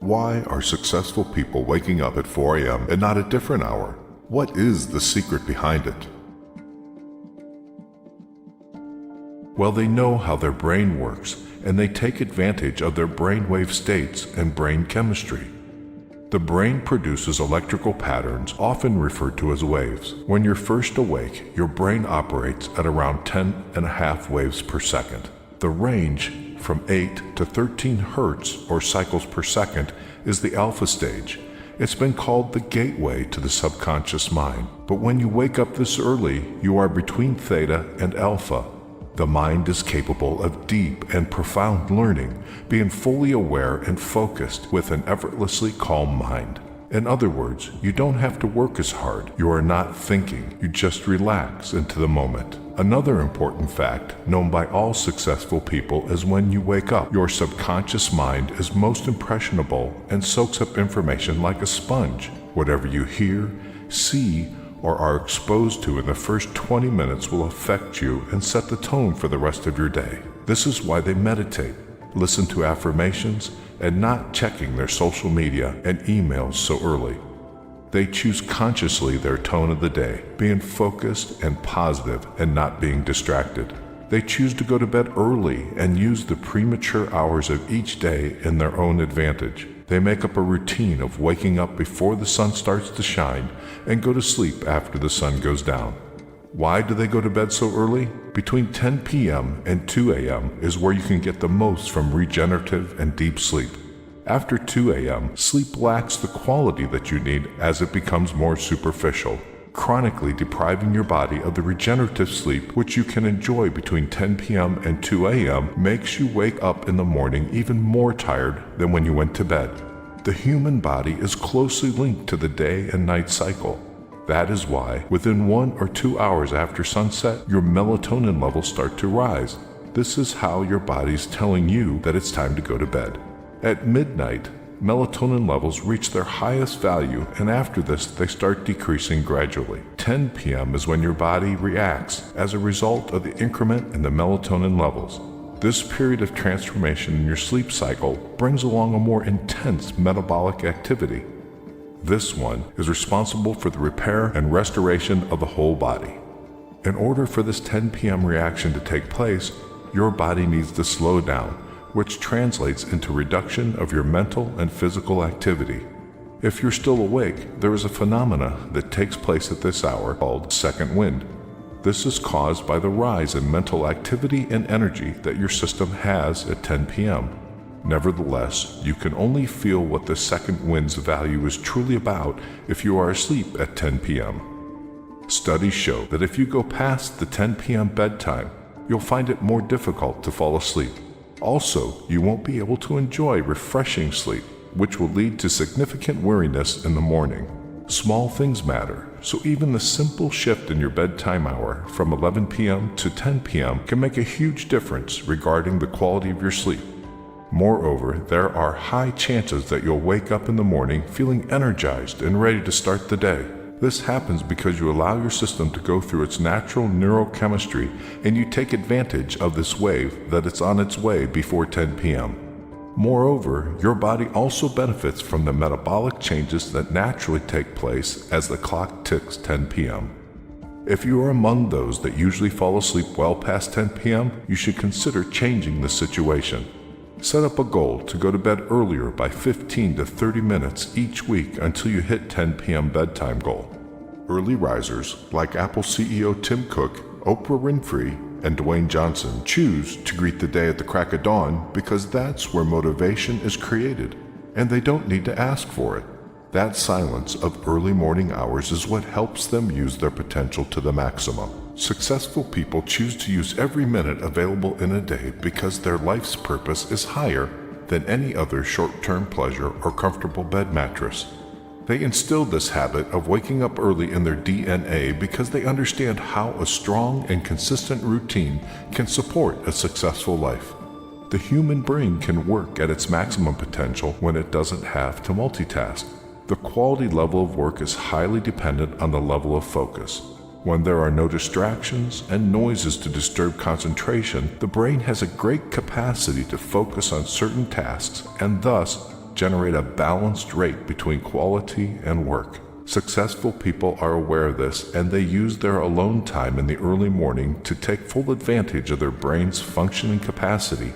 Why are successful people waking up at 4 a.m. and not a different hour? What is the secret behind it? Well, they know how their brain works, and they take advantage of their brainwave states and brain chemistry. The brain produces electrical patterns, often referred to as waves. When you're first awake, your brain operates at around 10.5 waves per second. The range from 8 to 13 hertz or cycles per second is the alpha stage. It's been called the gateway to the subconscious mind. But when you wake up this early, you are between theta and alpha. The mind is capable of deep and profound learning, being fully aware and focused with an effortlessly calm mind. In other words, you don't have to work as hard. You are not thinking. You just relax into the moment. Another important fact known by all successful people is when you wake up, your subconscious mind is most impressionable and soaks up information like a sponge. Whatever you hear, see, or are exposed to in the first 20 minutes will affect you and set the tone for the rest of your day. This is why they meditate, listen to affirmations, and not checking their social media and emails so early. They choose consciously their tone of the day, being focused and positive and not being distracted. They choose to go to bed early and use the premature hours of each day in their own advantage. They make up a routine of waking up before the sun starts to shine and go to sleep after the sun goes down. Why do they go to bed so early? Between 10 p.m. and 2 a.m. is where you can get the most from regenerative and deep sleep. After 2 a.m., sleep lacks the quality that you need as it becomes more superficial, chronically depriving your body of the regenerative sleep which you can enjoy between 10 p.m. and 2 a.m. makes you wake up in the morning even more tired than when you went to bed. The human body is closely linked to the day and night cycle. That is why, within 1 or 2 hours after sunset, your melatonin levels start to rise. This is how your body's telling you that it's time to go to bed. At midnight, melatonin levels reach their highest value, and after this, they start decreasing gradually. 10 p.m. is when your body reacts as a result of the increment in the melatonin levels. This period of transformation in your sleep cycle brings along a more intense metabolic activity. This one is responsible for the repair and restoration of the whole body. In order for this 10 p.m. reaction to take place, your body needs to slow down, which translates into reduction of your mental and physical activity. If you're still awake, there is a phenomena that takes place at this hour called second wind. This is caused by the rise in mental activity and energy that your system has at 10 p.m. Nevertheless, you can only feel what the second wind's value is truly about if you are asleep at 10 p.m. Studies show that if you go past the 10 p.m. bedtime, you'll find it more difficult to fall asleep. Also, you won't be able to enjoy refreshing sleep, which will lead to significant weariness in the morning. Small things matter, so even the simple shift in your bedtime hour from 11 p.m. to 10 p.m. can make a huge difference regarding the quality of your sleep. Moreover, there are high chances that you'll wake up in the morning feeling energized and ready to start the day. This happens because you allow your system to go through its natural neurochemistry and you take advantage of this wave that it's on its way before 10 p.m. Moreover, your body also benefits from the metabolic changes that naturally take place as the clock ticks 10 p.m. If you are among those that usually fall asleep well past 10 p.m., you should consider changing the situation. Set up a goal to go to bed earlier by 15 to 30 minutes each week until you hit 10 p.m. bedtime goal. Early risers like Apple CEO Tim Cook, Oprah Winfrey, and Dwayne Johnson choose to greet the day at the crack of dawn because that's where motivation is created, and they don't need to ask for it. That silence of early morning hours is what helps them use their potential to the maximum. Successful people choose to use every minute available in a day because their life's purpose is higher than any other short-term pleasure or comfortable bed mattress. They instill this habit of waking up early in their DNA because they understand how a strong and consistent routine can support a successful life. The human brain can work at its maximum potential when it doesn't have to multitask. The quality level of work is highly dependent on the level of focus. When there are no distractions and noises to disturb concentration, the brain has a great capacity to focus on certain tasks and thus generate a balanced rate between quality and work. Successful people are aware of this, and they use their alone time in the early morning to take full advantage of their brain's functioning capacity.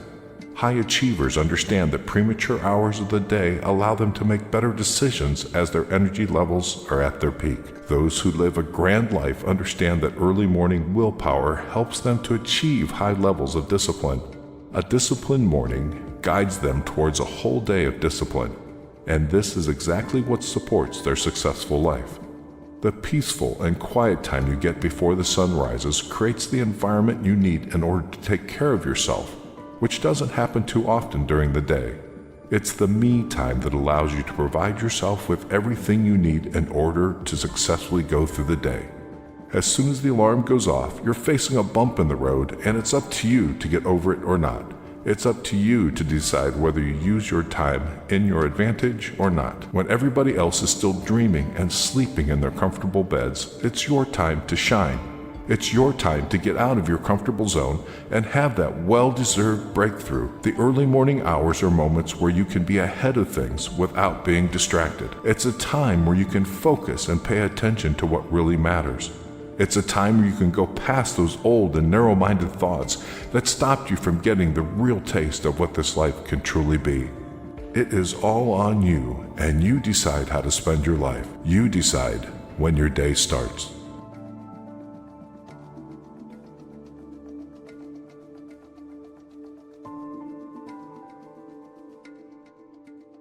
High achievers understand that premature hours of the day allow them to make better decisions as their energy levels are at their peak. Those who live a grand life understand that early morning willpower helps them to achieve high levels of discipline. A disciplined morning guides them towards a whole day of discipline, and this is exactly what supports their successful life. The peaceful and quiet time you get before the sun rises creates the environment you need in order to take care of yourself, which doesn't happen too often during the day. It's the me time that allows you to provide yourself with everything you need in order to successfully go through the day. As soon as the alarm goes off, you're facing a bump in the road, and it's up to you to get over it or not. It's up to you to decide whether you use your time in your advantage or not. When everybody else is still dreaming and sleeping in their comfortable beds, it's your time to shine. It's your time to get out of your comfortable zone and have that well-deserved breakthrough. The early morning hours are moments where you can be ahead of things without being distracted. It's a time where you can focus and pay attention to what really matters. It's a time where you can go past those old and narrow-minded thoughts that stopped you from getting the real taste of what this life can truly be. It is all on you, and you decide how to spend your life. You decide when your day starts.